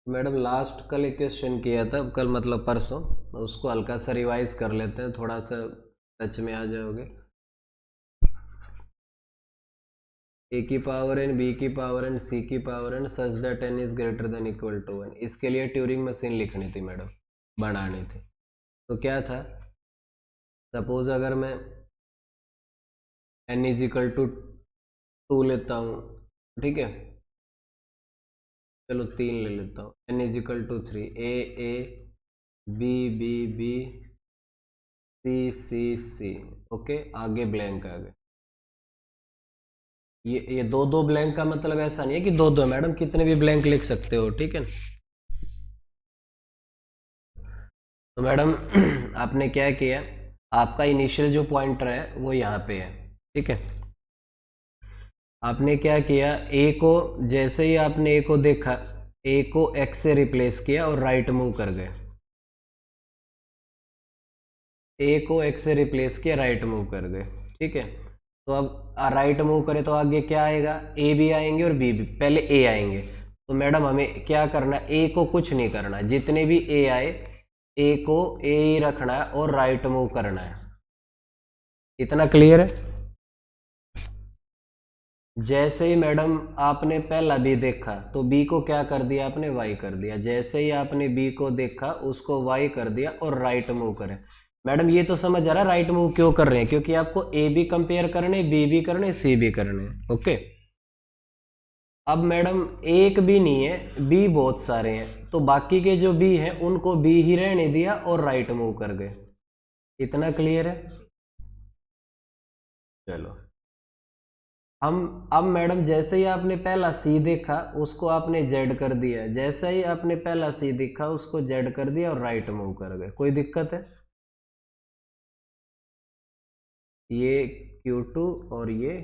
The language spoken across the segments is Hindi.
मैडम लास्ट कल एक क्वेश्चन किया था, कल मतलब परसों, उसको हल्का सा रिवाइज कर लेते हैं, थोड़ा सा टच में आ जाओगे। ए की पावर एन, बी की पावर एन, सी की power n such that n is greater than equal to one. इसके लिए ट्यूरिंग मशीन लिखनी थी मैडम, बनानी थी। तो क्या था, सपोज अगर मैं n is equal to two लेता हूँ, ठीक है, चलो तीन ले लेता हूँ, n is equal to three, A B B B C C C, okay, आगे ब्लैंक आ गए। ये दो दो ब्लैंक का मतलब ऐसा नहीं है कि दो दो, मैडम कितने भी ब्लैंक लिख सकते हो, ठीक है। तो मैडम आपने क्या किया, आपका इनिशियल जो पॉइंटर है वो यहाँ पे है, ठीक है। आपने क्या किया, ए को जैसे ही आपने ए को देखा, ए को एक्स से रिप्लेस किया और राइट मूव कर गए। ए को एक्स से रिप्लेस किया, राइट मूव कर गए, ठीक है। तो अब राइट मूव करें तो आगे क्या आएगा, ए भी आएंगे और बी भी, पहले ए आएंगे। तो मैडम हमें क्या करना, ए को कुछ नहीं करना, जितने भी ए आए ए को ए ही रखना है और राइट मूव करना है। इतना क्लियर है। जैसे ही मैडम आपने पहला बी देखा तो बी को क्या कर दिया आपने, वाई कर दिया। जैसे ही आपने बी को देखा उसको वाई कर दिया और राइट मूव करें। मैडम ये तो समझ आ रहा है राइट मूव क्यों कर रहे हैं, क्योंकि आपको ए भी कंपेयर करने, बी भी करने, सी भी करने, ओके। अब मैडम एक भी नहीं है, बी बहुत सारे हैं, तो बाकी के जो बी हैं उनको बी ही रहने दिया और राइट मूव कर गए। इतना क्लियर है। चलो हम अब मैडम जैसे ही आपने पहला सी देखा उसको आपने जेड कर दिया, जैसे ही आपने पहला सी देखा उसको जेड कर दिया और राइट मूव कर गए। कोई दिक्कत है? ये Q2 और ये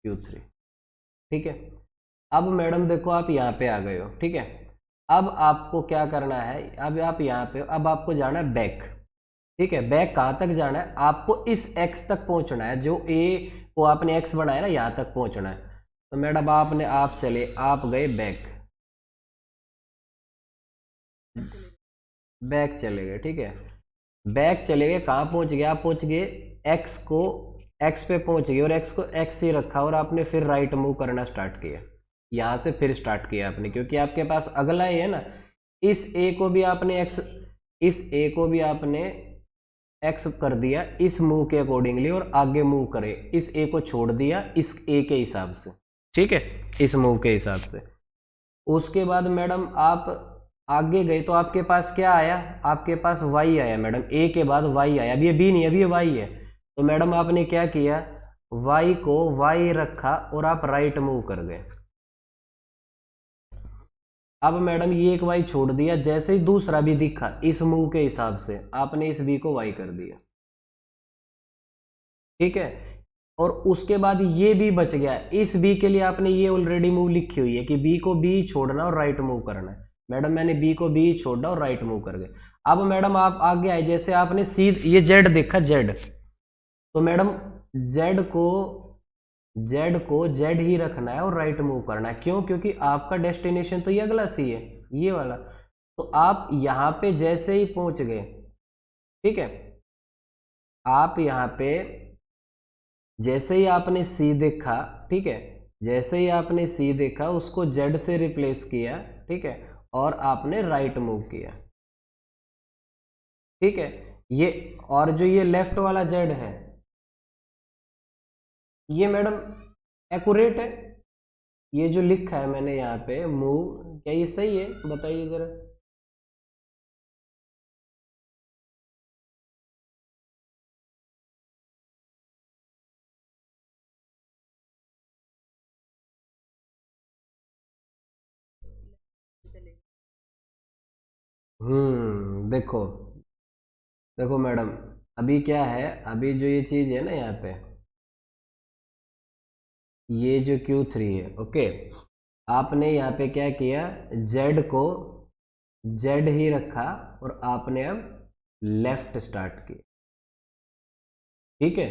Q3, ठीक है। अब मैडम देखो आप यहाँ पे आ गए हो, ठीक है। अब आपको क्या करना है, अब आप यहाँ पे, अब आपको जाना है बैक, ठीक है। बैक कहाँ तक जाना है, आपको इस x तक पहुंचना है, जो a को आपने x बनाया ना, यहाँ तक पहुंचना है। तो मैडम आप चले, आप गए बैक, बैक चले गए, ठीक है। बैक चले गए, कहाँ पहुंच गए आप, पहुंच गए x को, x पे पहुंच गए और x को x ही रखा और आपने फिर राइट मूव करना स्टार्ट किया। यहाँ से फिर स्टार्ट किया आपने, क्योंकि आपके पास अगला ही है ना। इस a को भी आपने x, इस a को भी आपने x कर दिया इस मूव के अकॉर्डिंगली और आगे मूव करे, इस a को छोड़ दिया इस a के हिसाब से, ठीक है, इस मूव के हिसाब से। उसके बाद मैडम आप आगे गए तो आपके पास क्या आया, आपके पास y आया मैडम, a के बाद y आया। अब ये b नहीं, अभी ये y है। तो मैडम आपने क्या किया, y को y रखा और आप राइट मूव कर गए। अब मैडम ये एक y छोड़ दिया, जैसे ही दूसरा भी दिखा इस मूव के हिसाब से आपने इस b को y कर दिया, ठीक है। और उसके बाद ये भी बच गया, इस बी के लिए आपने ये ऑलरेडी मूव लिखी हुई है कि बी को बी छोड़ना और राइट मूव करना है। मैडम मैंने बी को बी छोड़ना और राइट मूव कर गए। अब मैडम आप आगे आए, जैसे आपने सी, ये जेड देखा, जेड, तो मैडम जेड को जेड ही रखना है और राइट मूव करना है। क्यों, क्योंकि आपका डेस्टिनेशन तो ये अगला सी है, ये वाला। तो आप यहाँ पे जैसे ही पहुंच गए, ठीक है, आप यहाँ पे जैसे ही आपने सी देखा, ठीक है, जैसे ही आपने सी देखा उसको जेड से रिप्लेस किया, ठीक है, और आपने राइट मूव किया, ठीक है। ये और जो ये लेफ्ट वाला जेड है, ये मैडम एक्यूरेट है। ये जो लिखा है मैंने यहाँ पे मूव, क्या ये सही है, बताइए जरा। देखो, देखो मैडम, अभी क्या है, अभी जो ये चीज है ना यहाँ पे, ये जो Q3 है, ओके, आपने यहाँ पे क्या किया, जेड को जेड ही रखा और आपने अब लेफ्ट स्टार्ट किया, ठीक है,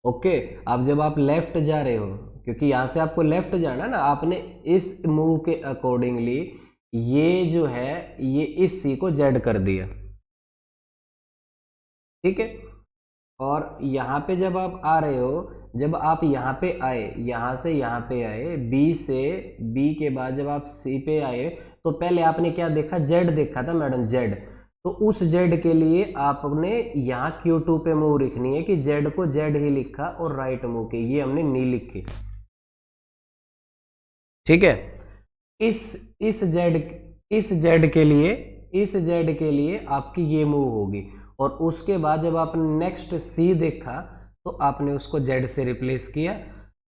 ओके। अब जब आप लेफ्ट जा रहे हो, क्योंकि यहां से आपको लेफ्ट जाना ना, आपने इस मूव के अकॉर्डिंगली ये जो है ये इस सी को जेड कर दिया, ठीक है। और यहाँ पे जब आप आ रहे हो, जब आप यहाँ पे आए, यहाँ से यहाँ पे आए, बी से, बी के बाद जब आप सी पे आए, तो पहले आपने क्या देखा, जेड देखा था मैडम, जेड। तो उस जेड के लिए आपने यहाँ Q2 पे मूव लिखनी है कि जेड को जेड ही लिखा और राइट मूव की, ये हमने नहीं लिखी, ठीक है। इस इस जेड इस जेड के लिए, इस जेड के लिए आपकी ये मूव होगी। और उसके बाद जब आपने नेक्स्ट सी देखा, तो आपने उसको जेड से रिप्लेस किया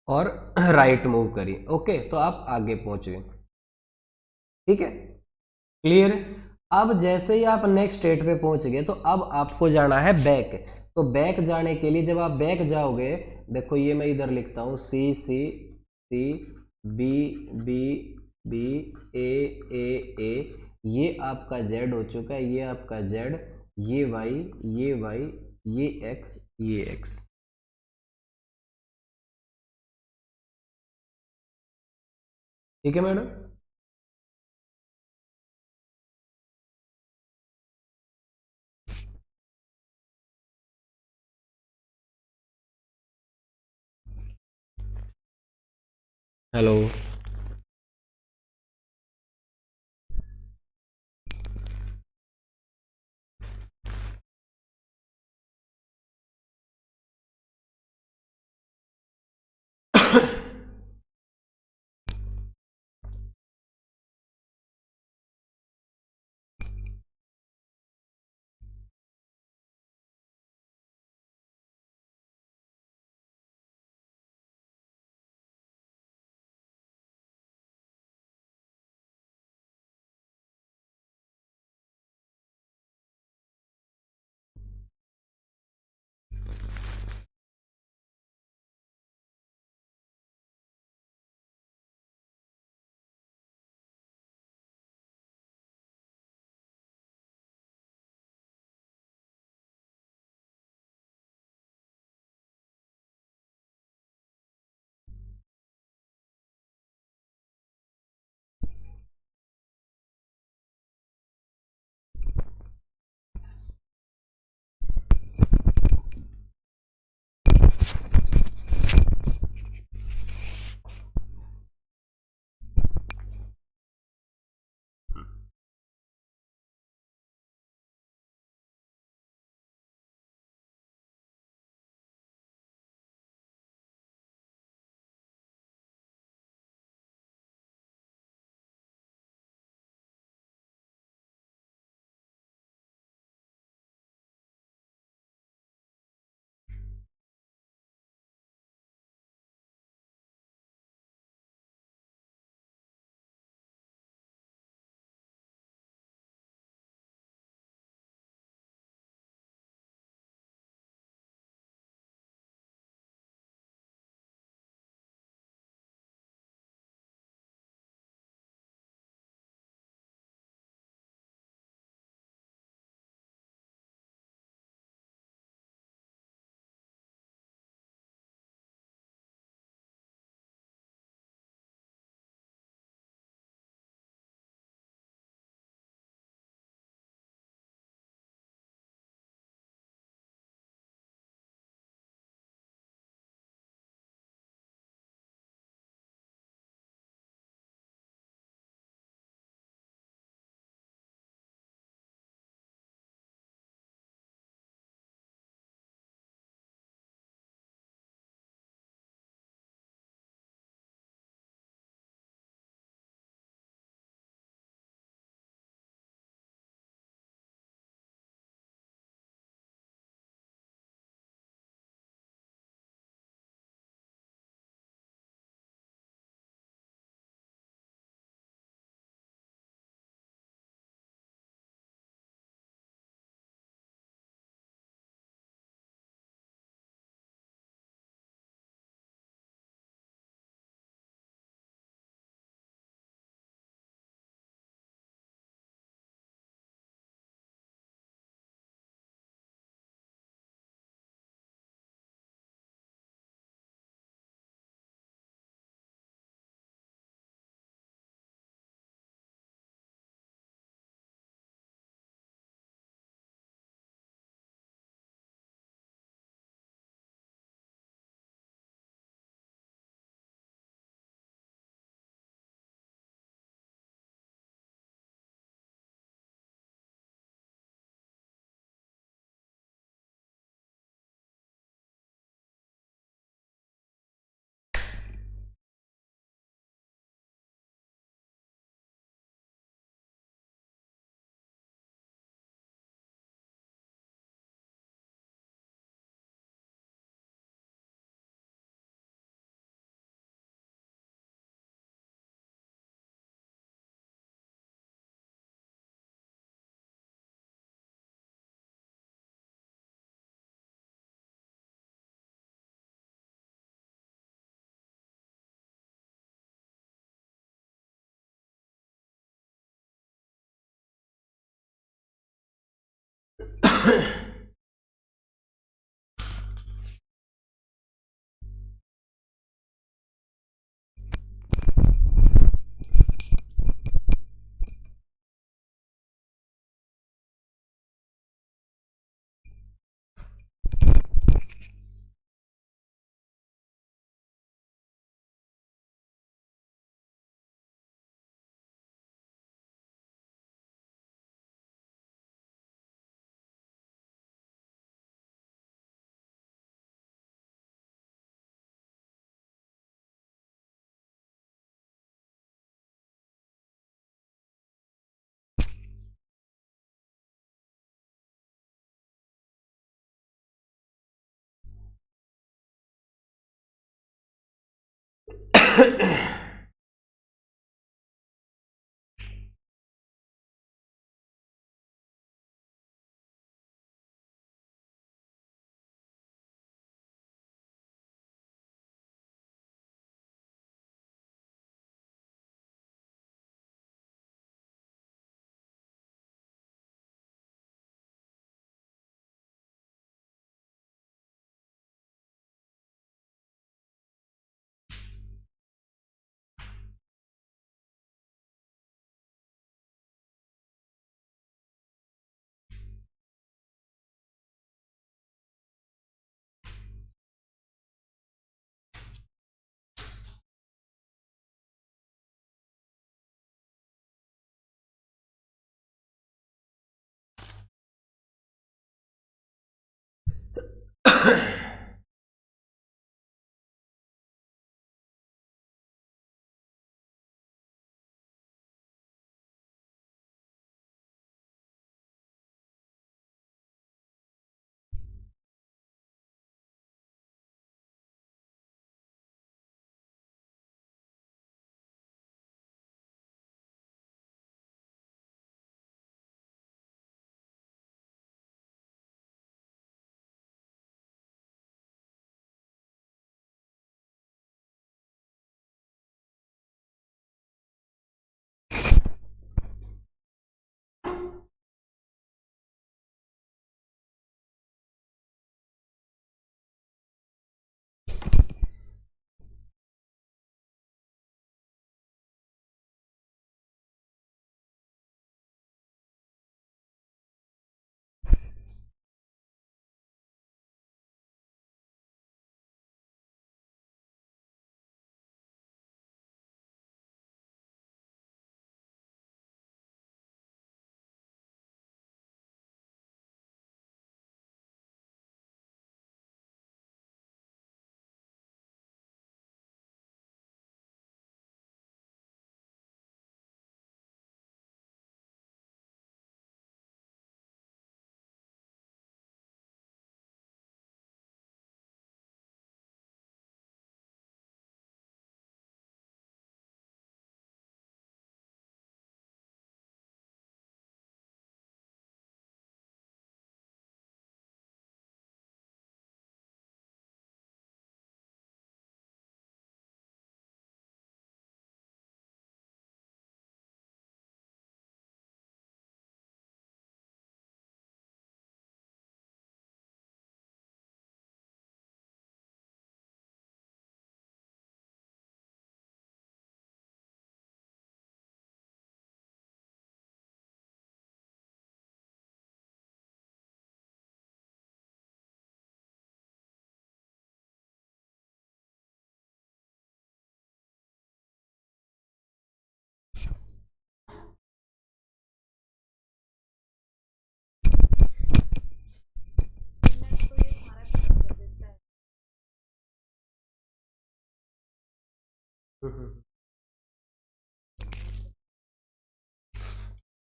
और राइट मूव करी, ओके, तो आप आगे पहुंच गए, ठीक है, क्लियर है। अब जैसे ही आप नेक्स्ट स्टेट पे पहुंच गए, तो अब आपको जाना है बैक। तो बैक जाने के लिए जब आप बैक जाओगे, देखो ये मैं इधर लिखता हूँ, सी सी सी, बी बी बी, ए ए ए, ये आपका जेड हो चुका है, ये आपका जेड, ये वाई, ये वाई, ये एक्स, ये एक्स, ठीक है मैडम। हेलो।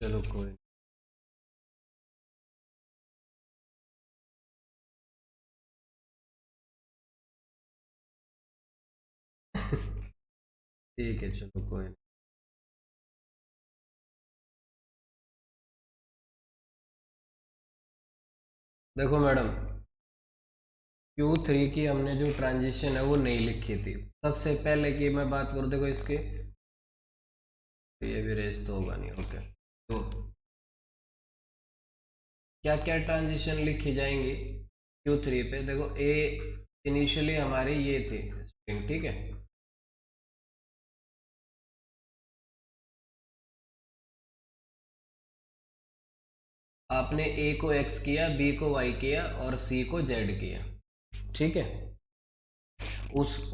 चलो कोई ठीक है, चलो कोई नहीं। देखो मैडम, Q3 की हमने जो ट्रांजिशन है वो नहीं लिखी थी। सबसे पहले की मैं बात करूँ, देखो इसके तो ये भी रेस तो होगा नहीं। ओके, तो क्या क्या ट्रांजिशन लिखी जाएंगी Q3 पे? देखो ए इनिशियली हमारी ये थी स्ट्रिंग, ठीक है, आपने ए को x किया, बी को y किया और सी को z किया, ठीक है।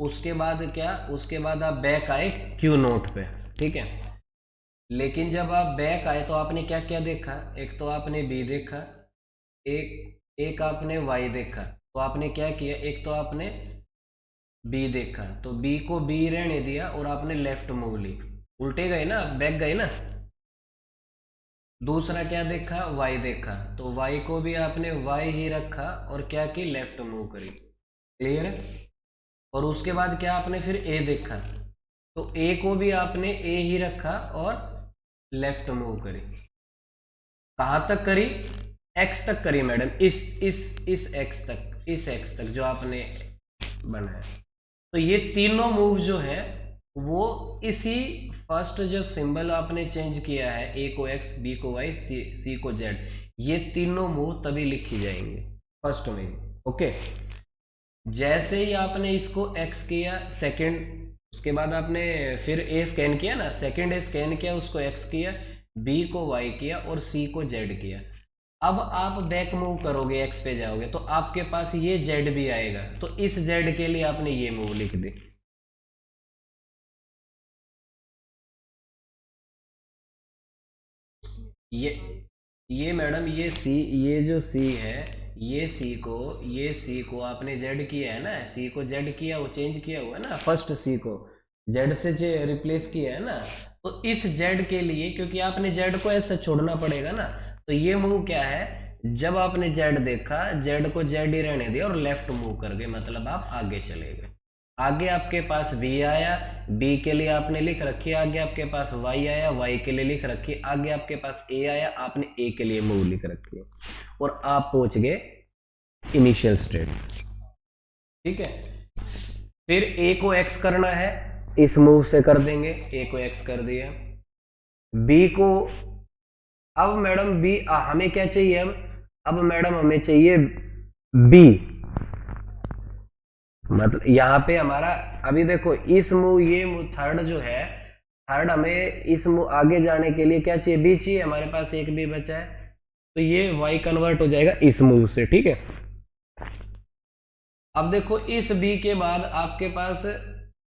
उसके बाद क्या, उसके बाद आप बैक आए क्यू नोट पे, ठीक है। लेकिन जब आप बैक आए तो आपने क्या क्या देखा? एक तो आपने बी देखा, एक एक आपने वाई देखा। तो आपने क्या किया, एक तो आपने बी देखा तो बी को बी रहने दिया और आपने लेफ्ट मूव ली, उल्टे गए ना, बैक गए ना। दूसरा क्या देखा, वाई देखा, तो वाई को भी आपने वाई ही रखा और क्या की, लेफ्ट मूव करी। क्लियर है? और उसके बाद क्या आपने फिर ए देखा, तो ए को भी आपने ए ही रखा और लेफ्ट मूव करी। कहां तक करी? एक्स तक करी मैडम, इस एक्स तक, इस एक्स तक जो आपने बनाया। तो ये तीनों मूव जो है वो इसी फर्स्ट जो सिंबल आपने चेंज किया है, ए को एक्स, बी को वाई, सी को जेड, ये तीनों मूव तभी लिखी जाएंगे फर्स्ट में। ओके, जैसे ही आपने इसको एक्स किया सेकंड, उसके बाद आपने फिर ए स्कैन किया ना, सेकंड ए स्कैन किया, उसको एक्स किया, बी को वाई किया और सी को जेड किया। अब आप बैक मूव करोगे, एक्स पे जाओगे तो आपके पास ये जेड भी आएगा, तो इस जेड के लिए आपने ये मूव लिख दी। ये ये मैडम ये सी, ये जो सी है, ये सी को आपने जेड किया है ना, सी को जेड किया, वो चेंज किया हुआ है ना, फर्स्ट सी को जेड से रिप्लेस किया है ना। तो इस जेड के लिए, क्योंकि आपने जेड को ऐसे छोड़ना पड़ेगा ना, तो ये मूव क्या है, जब आपने जेड देखा, जेड को जेड ही रहने दिया और लेफ्ट मूव कर गए, मतलब आप आगे चले गए। आगे आपके पास बी आया, बी के लिए आपने लिख रखी है, आगे आपके पास वाई आया, वाई के लिए लिख रखी है, आगे आपके पास ए आया, आपने ए के लिए मूव लिख रखी है और आप पहुंच गए इनिशियल स्टेट, ठीक है। फिर ए को एक्स करना है, इस मूव से कर देंगे, ए को एक्स कर दिया। बी को, अब मैडम बी हमें क्या चाहिए, अब मैडम हमें चाहिए बी, मतलब यहाँ पे हमारा, अभी देखो इस मूव, ये मूव थर्ड जो है, थर्ड हमें इस मूव आगे जाने के लिए क्या चाहिए, बी चाहिए, हमारे पास एक बी बचा है, तो ये वाई कन्वर्ट हो जाएगा इस मूव से, ठीक है। अब देखो इस बी के बाद आपके पास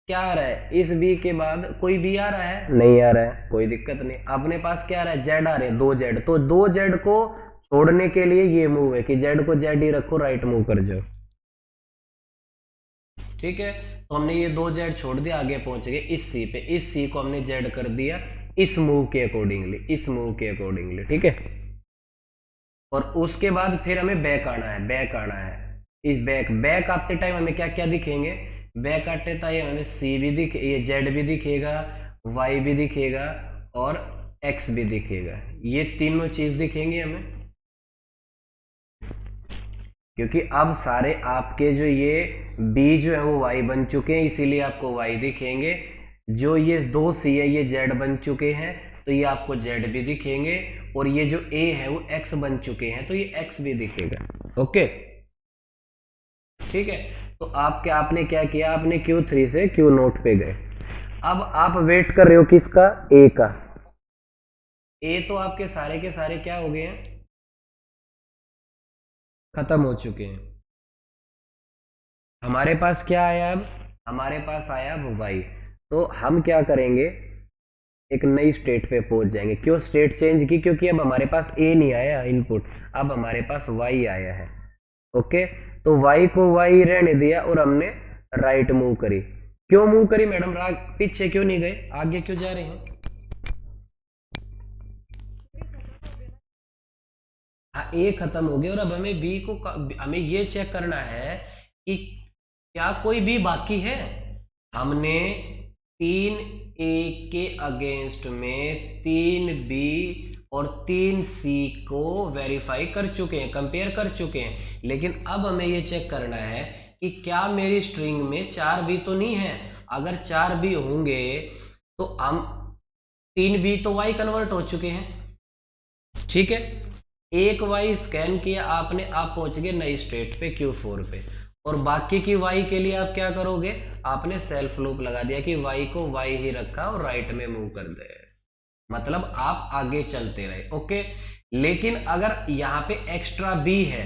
क्या आ रहा है, इस बी के बाद कोई बी आ रहा है, नहीं आ रहा है, कोई दिक्कत नहीं। अपने पास क्या आ रहा है, जेड आ रहे हैं, दो जेड, तो दो जेड को छोड़ने के लिए ये मूव है कि जेड को जेड ही रखो, राइट मूव कर जाओ, ठीक है। तो हमने ये दो जेड छोड़ दिया, आगे पहुंच गए इस सी पे, इस सी को हमने जेड कर दिया इस मूव के अकॉर्डिंगली, इस मूव के अकॉर्डिंगली, ठीक है। और उसके बाद फिर हमें बैक आना है, बैक आना है। इस बैक आते टाइम हमें क्या क्या दिखेंगे, बैक आते टाइम हमें सी भी दिखे, ये जेड भी दिखेगा, वाई भी दिखेगा और एक्स भी दिखेगा, ये तीनों चीज दिखेंगे हमें, क्योंकि अब सारे आपके जो ये बी जो है वो वाई बन चुके हैं, इसीलिए आपको वाई दिखेंगे। जो ये दो सी है ये जेड बन चुके हैं, तो ये आपको जेड भी दिखेंगे, और ये जो ए है वो एक्स बन चुके हैं, तो ये एक्स भी दिखेगा। ओके, ठीक है। तो आपने क्या किया, आपने Q3 से Q नोट पे गए। अब आप वेट कर रहे हो किसका, ए का। ए तो आपके सारे के सारे क्या हो गए हैं, खत्म हो चुके हैं। हमारे पास क्या आया, अब हमारे पास आया अब वाई, तो हम क्या करेंगे, एक नई स्टेट पे पहुंच जाएंगे। क्यों स्टेट चेंज की, क्योंकि अब हमारे पास ए नहीं आया इनपुट, अब हमारे पास वाई आया है। ओके, तो वाई को वाई रहने दिया और हमने राइट मूव करी। क्यों मूव करी मैडम, पीछे क्यों नहीं गए, आगे क्यों जा रहे हैं? हाँ, ए खत्म हो गया और अब हमें बी को, हमें ये चेक करना है कि क्या कोई बी बाकी है। हमने तीन ए के अगेंस्ट में तीन बी और तीन सी को वेरीफाई कर चुके हैं, कंपेयर कर चुके हैं, लेकिन अब हमें ये चेक करना है कि क्या मेरी स्ट्रिंग में चार बी तो नहीं है। अगर चार बी होंगे तो हम तीन बी तो वाई कन्वर्ट हो चुके हैं, ठीक है। एक वाई स्कैन किया आपने, आप पहुंच गए नई स्टेट पे Q4 पे, और बाकी की वाई के लिए आप क्या करोगे, आपने सेल्फ लूप लगा दिया कि वाई को वाई ही रखा और राइट में मूव कर दे, मतलब आप आगे चलते रहे। ओके, लेकिन अगर यहाँ पे एक्स्ट्रा बी है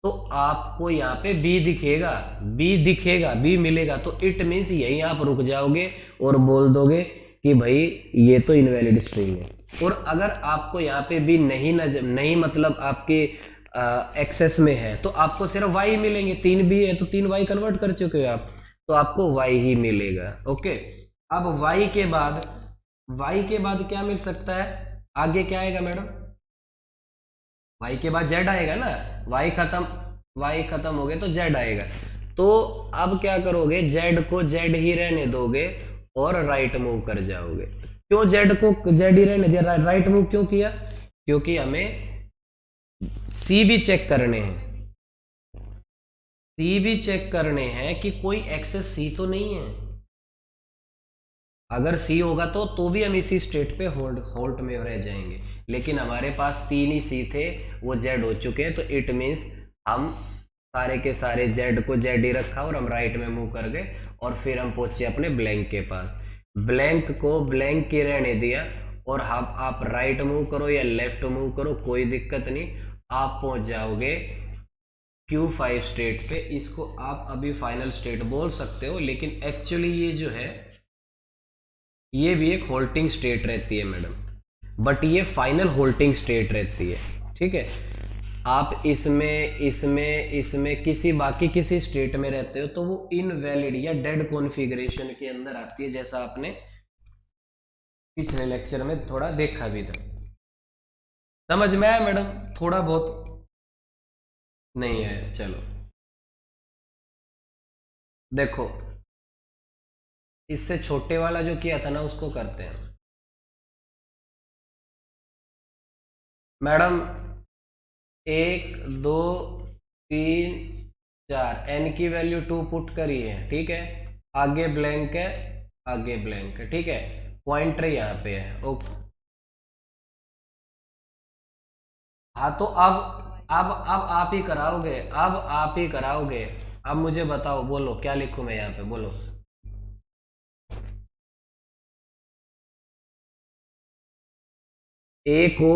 तो आपको यहाँ पे बी दिखेगा, बी मिलेगा, तो इट मीन्स यही आप रुक जाओगे और बोल दोगे कि भाई ये तो इनवैलिड स्ट्रिंग है। और अगर आपको यहाँ पे बी नहीं मतलब आपके एक्सेस में है तो आपको सिर्फ वाई मिलेंगे, 3 बी है तो 3 वाई कन्वर्ट कर चुके हो आप, तो आपको वाई ही मिलेगा। ओके, अब वाई के बाद क्या मिल सकता है, आगे क्या आएगा मैडम, वाई के बाद जेड आएगा ना, वाई खत्म हो गए तो जेड आएगा। तो अब क्या करोगे, जेड को जेड ही रहने दोगे और राइट मूव कर जाओगे। क्यों जेड को जेड ही रहने दिया, राइट मूव क्यों किया, क्योंकि हमें सी भी चेक करने हैं, सी भी चेक करने हैं कि कोई एक्सेस सी तो नहीं है। अगर सी होगा तो भी हम इसी स्टेट पे होल्ड में रह जाएंगे, लेकिन हमारे पास 3 ही सी थे, वो जेड हो चुके हैं, तो इट मीन्स हम सारे के सारे जेड को जेड ही रखा और हम राइट में मूव कर गए, और फिर हम पहुंचे अपने ब्लैंक के पास, ब्लैंक को ब्लैंक के रहने दिया, और आप राइट मूव करो या लेफ्ट मूव करो कोई दिक्कत नहीं, आप पहुंच जाओगे Q5 स्टेट पे। इसको आप अभी फाइनल स्टेट बोल सकते हो, लेकिन एक्चुअली ये जो है ये भी एक होल्डिंग स्टेट रहती है मैडम, बट ये फाइनल होल्डिंग स्टेट रहती है। ठीक है, आप इसमें किसी स्टेट में रहते हो तो वो इनवैलिड या डेड कॉन्फ़िगरेशन के अंदर आती है, जैसा आपने पिछले लेक्चर में थोड़ा देखा भी था। समझ में आया मैडम, थोड़ा बहुत नहीं है, चलो देखो, इससे छोटे वाला जो किया था ना उसको करते हैं मैडम। 1 2 3 4, एन की वैल्यू 2 पुट करी है, ठीक है, आगे ब्लैंक है, आगे ब्लैंक है, ठीक है, पॉइंटर यहाँ पे है। ओके, हाँ तो अब आप ही कराओगे, अब आप ही कराओगे। अब मुझे बताओ, बोलो क्या लिखूं मैं यहाँ पे, बोलो। ए को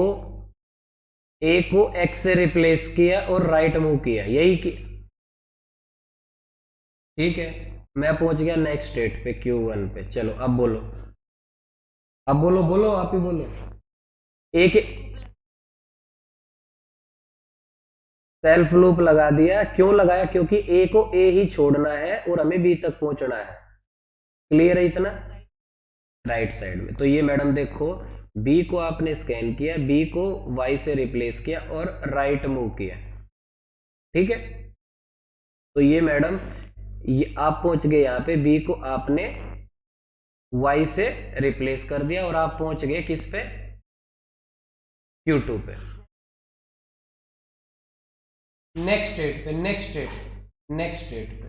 ए को एक्स से रिप्लेस किया और राइट मूव किया, यही कि ठीक है, मैं पहुंच गया नेक्स्ट स्टेट पे Q1 पे। चलो अब बोलो, अब बोलो बोलो, आप ही बोलो। एक सेल्फ लूप लगा दिया, क्यों लगाया, क्योंकि ए को ए ही छोड़ना है और हमें बी तक पहुंचना है। क्लियर है इतना, राइट साइड में। तो ये मैडम देखो, बी को आपने स्कैन किया, बी को वाई से रिप्लेस किया और राइट मूव किया, ठीक है। तो ये मैडम, ये आप पहुंच गए यहाँ पे, बी को आपने वाई से रिप्लेस कर दिया और आप पहुंच गए किस पे, Q2 पे, नेक्स्ट स्टेट पे, नेक्स्ट स्टेट पे,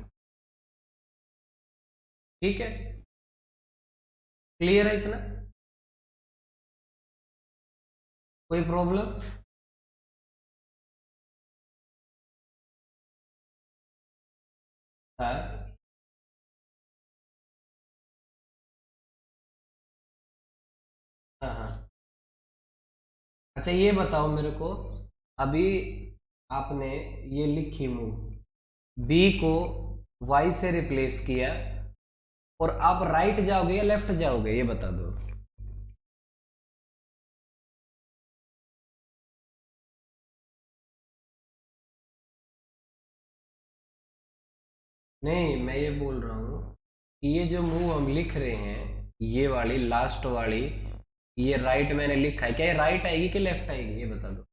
ठीक है। क्लियर है इतना, कोई प्रॉब्लम, हाँ हाँ हाँ। अच्छा ये बताओ मेरे को, अभी आपने ये लिखी मूव, बी को वाई से रिप्लेस किया, और आप राइट जाओगे या लेफ्ट जाओगे ये बता दो। नहीं, मैं ये बोल रहा हूँ कि ये जो मूव हम लिख रहे हैं, ये वाली लास्ट वाली, ये राइट मैंने लिखा है, क्या ये राइट आएगी कि लेफ्ट आएगी ये बता दो।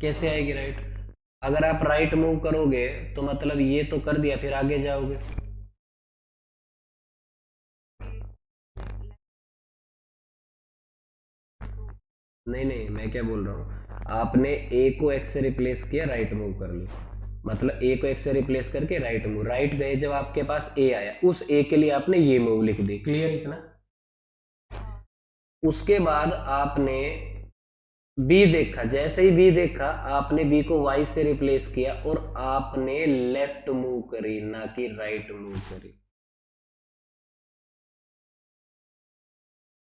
कैसे आएगी राइट, अगर आप राइट मूव करोगे तो मतलब ये तो कर दिया, फिर आगे जाओगे। नहीं नहीं, मैं क्या बोल रहा हूँ, आपने ए को एक्स से रिप्लेस किया, राइट मूव कर ली, मतलब ए को एक्स से रिप्लेस करके राइट मूव, राइट गए जब आपके पास ए आया, उस ए के लिए आपने ये मूव लिख दी, क्लियर इतना। उसके बाद आपने बी देखा, जैसे ही बी देखा आपने बी को वाई से रिप्लेस किया और आपने लेफ्ट मूव करी, ना कि राइट मूव करी।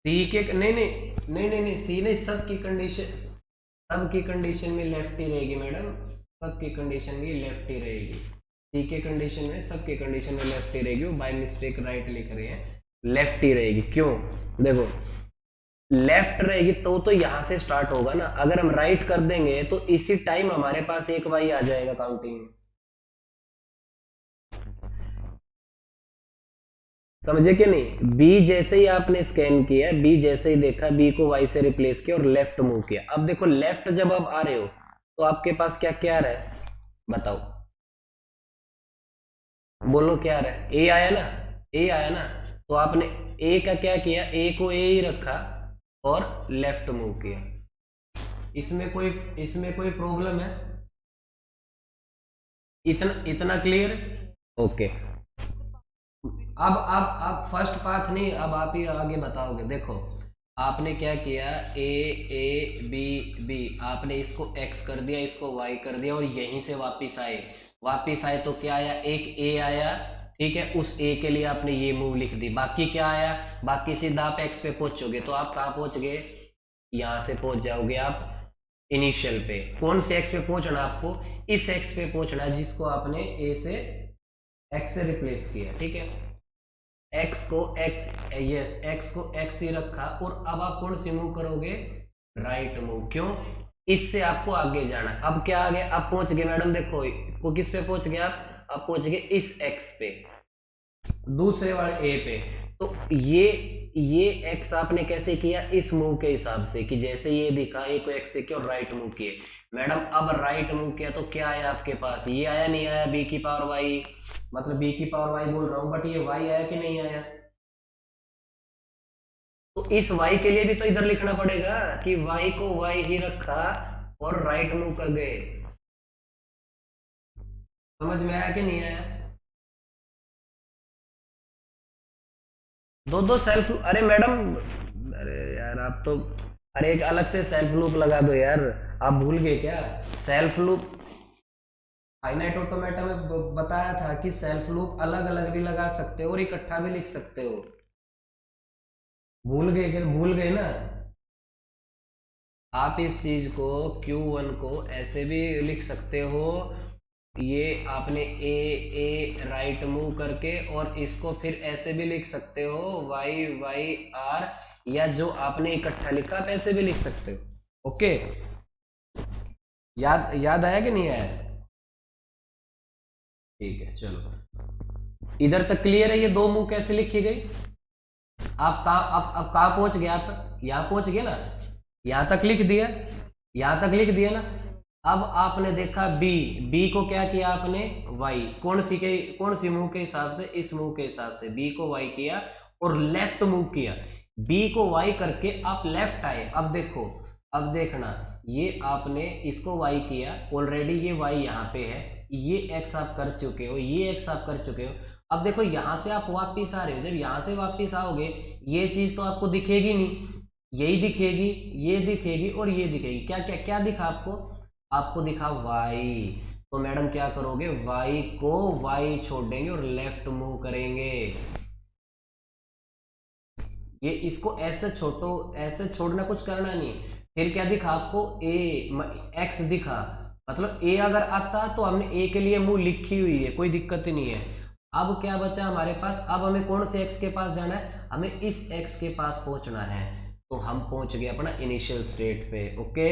सी के नहीं नहीं नहीं नहीं नहीं सी नहीं, सबकी कंडीशन में लेफ्ट ही रहेगी मैडम, सबकी कंडीशन में लेफ्ट ही रहेगी। सी के कंडीशन में, सबके कंडीशन में लेफ्ट ही रहेगी। वो बाय मिस्टेक राइट लिख रहे हैं, लेफ्ट ही रहेगी। क्यों? देखो लेफ्ट रहेगी तो यहां से स्टार्ट होगा ना, अगर हम राइट कर देंगे तो इसी टाइम हमारे पास एक वाई आ जाएगा काउंटिंग में। समझे कि नहीं? बी जैसे ही आपने स्कैन किया, बी जैसे ही देखा, बी को वाई से रिप्लेस किया और लेफ्ट मूव किया। अब देखो लेफ्ट जब आप आ रहे हो तो आपके पास क्या क्या आ रहा है, बताओ, बोलो क्या आ रहा है? ए आया ना, ए आया ना, तो आपने ए का क्या किया, ए को ए ही रखा और लेफ्ट मूव किया। इसमें कोई प्रॉब्लम है? इतना इतना क्लियर? ओके। अब फर्स्ट पाथ नहीं, अब आप ही आगे बताओगे। देखो आपने क्या किया, ए ए बी बी, आपने इसको एक्स कर दिया, इसको वाई कर दिया और यहीं से वापिस आए। वापिस आए तो क्या आया, एक ए आया, ठीक है, उस ए के लिए आपने ये मूव लिख दी। बाकी क्या आया, बाकी सीधा आप एक्स पे पहुंचोगे तो आप कहाँ पहुंच गए, यहां से पहुंच जाओगे आप इनिशियल पे। कौन से एक्स पे पहुंचना आपको, इस एक्स पे पहुंचना जिसको आपने ए से एक्स से रिप्लेस किया, ठीक है। एक्स को एक्स को एक्स ही रखा और अब आप कौन सी मूव करोगे, राइट मूव। क्यों? इससे आपको आगे जाना। अब क्या आ गया, अब पहुंच गए मैडम, देखो को किस पे पहुंच गए आप, अब पहुंच गए इस एक्स पे, दूसरे वाले ए पे। तो ये एक्स आपने कैसे किया, इस मूव के हिसाब से, कि जैसे ये दिखा ए को एक्स से किया और राइट मूव किए। मैडम अब राइट मूव किया तो क्या आया आपके पास, ये आया, नहीं आया, बी की पावर वाई, मतलब बी की पावर वाई बोल रहा हूं, बट ये वाई आया कि नहीं आया? तो इस वाई के लिए भी तो इधर लिखना पड़ेगा कि वाई को वाई ही रखा और राइट मूव कर गए। समझ में आया कि नहीं आया? दो दो सेल्फ, अरे मैडम, अरे यार आप तो, अरे एक अलग से सेल्फ लूप लगा दो यार, आप भूल गए क्या? सेल्फ लूप फाइनाइट ऑटोमेटा में बताया था कि सेल्फ लूप अलग अलग भी लगा सकते हो और इकट्ठा भी लिख सकते हो। भूल गए क्या? भूल गए ना? आप इस चीज को Q1 को ऐसे भी लिख सकते हो, ये आपने ए राइट मूव करके, और इसको फिर ऐसे भी लिख सकते हो वाई वाई आर, या जो आपने इकट्ठा लिखा आप ऐसे भी लिख सकते हो। ओके, याद याद आया कि नहीं आया? ठीक है चलो, इधर तक क्लियर है, ये दो मूव कैसे लिखी गई। आप कहाँ, अब कहाँ पहुंच गए आप, यहाँ पहुंच गए ना, यहाँ तक लिख दिया, यहाँ तक लिख दिया ना। अब आपने देखा बी, बी को क्या किया आपने, वाई, कौन सी मूव के हिसाब से, इस मूव के हिसाब से बी को वाई किया और लेफ्ट मूव किया। बी को वाई करके आप लेफ्ट आए। अब देखो, अब देखना, ये आपने इसको वाई किया, ऑलरेडी ये वाई यहाँ पे है, ये एक्स आप कर चुके हो, ये एक्स आप कर चुके हो। अब देखो यहां से आप वापिस आ रहे हो, जब यहां से वापिस आओगे ये चीज तो आपको दिखेगी नहीं, यही दिखेगी, ये दिखेगी और ये दिखेगी। क्या क्या क्या दिखा आपको, आपको दिखा वाई। तो मैडम क्या करोगे, वाई को वाई छोड़ देंगे और लेफ्ट मूव करेंगे। ये इसको ऐसे छोटो, ऐसे छोड़ना, कुछ करना नहीं है। फिर क्या दिखा आपको, ए एक्स दिखा, मतलब ए अगर आता तो हमने ए के लिए मूव लिखी हुई है, कोई दिक्कत ही नहीं है। अब क्या बचा हमारे पास, अब हमें कौन से एक्स के पास जाना है, हमें इस एक्स के पास पहुंचना है। तो हम पहुंच गए अपना इनिशियल स्टेट पे। ओके,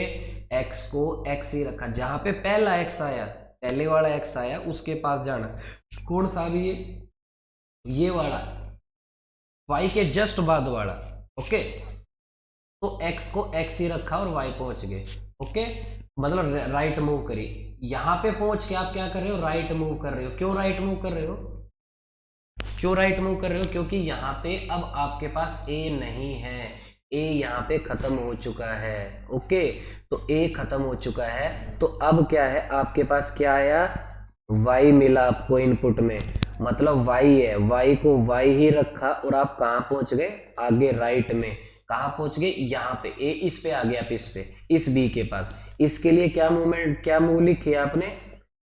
एक्स को एक्स ही रखा, जहां पे पहला एक्स आया, पहले वाला एक्स आया उसके पास जाना। कौन सा भी ये वाला, वाई के जस्ट बाद वाला। ओके, तो एक्स को एक्स ही रखा और वाई पहुंच गए। ओके, मतलब राइट मूव करी। यहां पे पहुंच के आप क्या कर रहे हो, राइट मूव कर रहे हो। क्यों राइट मूव कर रहे हो, क्यों राइट मूव कर रहे हो, क्योंकि यहाँ पे अब आपके पास ए नहीं है, ए यहाँ पे खत्म हो चुका है। ओके, तो ए खत्म हो चुका है, तो अब क्या है आपके पास, क्या आया, y मिला आपको इनपुट में, मतलब y है, y को y ही रखा और आप कहाँ पहुंच गए, आगे राइट में। कहाँ पहुंच गए, यहाँ पे ए, इस पे आ गए आप, इस पे, इस b के पास। इसके लिए क्या मूवमेंट, क्या मूव लिखी है आपने